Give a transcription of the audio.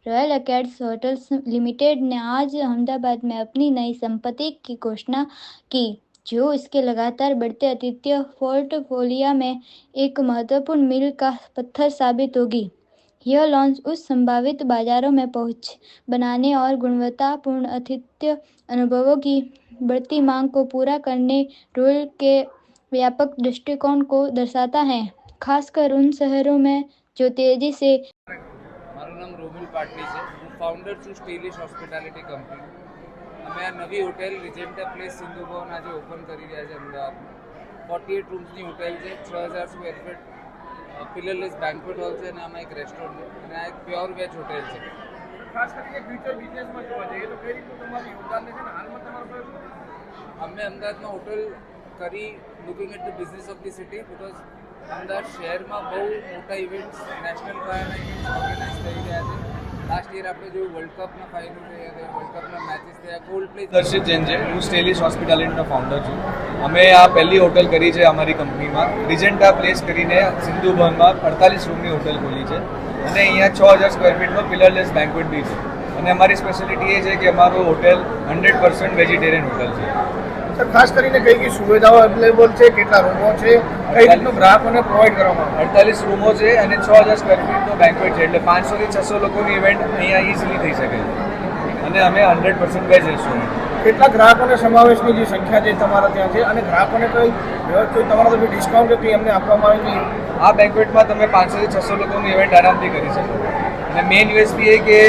Royal अर्केड्स hotels limited ने आज अहमदाबाद में अपनी नई संपत्ति की घोषणा की, जो इसके लगातार बढ़ते आतिथ्य पोर्टफोलियो में एक महत्वपूर्ण मील का पत्थर साबित होगी। यह लॉन्च उस संभावित बाजारों में पहुंच बनाने और गुणवत्तापूर्ण आतिथ्य अनुभवों की बढ़ती मांग को पूरा करने रॉयल के व्यापक दृष्टिकोण को दर्शाता है, खासकर उन शहरों में जो तेजी से। મારું નામ રોમિલ પાટલી છે. હું ફાઉન્ડર છું સ્ટેલિશ હોસ્પિટાલિટી કંપની. અમે આ નવી હોટેલ રિજેન્ટા પ્લેસ સિંધુ ભવન આજે ઓપન કરી રહ્યા છે અમદાવાદમાં. 48 રૂમ્સની હોટેલ છે, 6000 સ્ક્વેર ફીટ પિલરલેસ બેન્ક્વેટ હોલ છે અને આમાં એક રેસ્ટોરન્ટ છે અને આ એક પ્યોર વેજ હોટેલ છે. ખાસ કરીને ફ્યુચર બિઝનેસમાં જોવા જઈએ તો કઈ રીતનું તમારું યોગદાન છે ને હાલમાં તમારો અમે અમદાવાદમાં હોટેલ કરી looking at the business of the city because Ahmedabad શહેરમાં બહુ મોટા ઇવેન્ટ્સ નેશનલ પાયાના ઇવેન્ટ્સ ઓર્ગેનાઇઝ થઈ રહ્યા છે. લાસ્ટ યર આપણે જોયું વર્લ્ડ કપના ફાઇનલ થયા હતા, વર્લ્ડ કપના મેચિસ થયા, કોલ્ડ પ્લે. દર્શિત જૈન છે, હું સ્ટેલિશ હોસ્પિટાલિટીનો ફાઉન્ડર છું. અમે આ પહેલી હોટલ કરી છે અમારી કંપનીમાં. રિજેન્ટા પ્લેસ કરીને સિંધુ ભવનમાં 48 રૂમની હોટલ ખોલી છે અને અહીંયા 6000 સ્ક્વેર ફીટનો પિલરલેસ બેન્ક્વેટ બી છે. અને અમારી સ્પેશિયાલિટી એ છે કે અમારું હોટેલ 100% વેજીટેરિયન હોટલ છે. સર, ખાસ કરીને કઈ કઈ સુવિધાઓ અવેલેબલ છે, કેટલા રૂમો છે, કઈ રીતનું ગ્રાહકોને પ્રોવાઈડ કરવામાં આવે? 48 રૂમો છે અને 6000 સ્ક્વેર ફીટનો બેન્ક્વેટ છે, એટલે 500 થી 600 લોકોની ઇવેન્ટ અહીંયા ઇઝીલી થઈ શકે છે. અને અમે 100% વેજ રેસ્ટોરન્ટ. કેટલા ગ્રાહકોને સમાવેશની જે સંખ્યા જે તમારા ત્યાં છે અને ગ્રાહકોને કોઈ તમારા તરફથી ડિસ્કાઉન્ટ કે એમને આપવામાં આવે છે? આ બેન્ક્વેટમાં તમે 500 થી 600 લોકોની ઇવેન્ટ આરામથી કરી શકો. અને મેઇન યુએસપી એ કે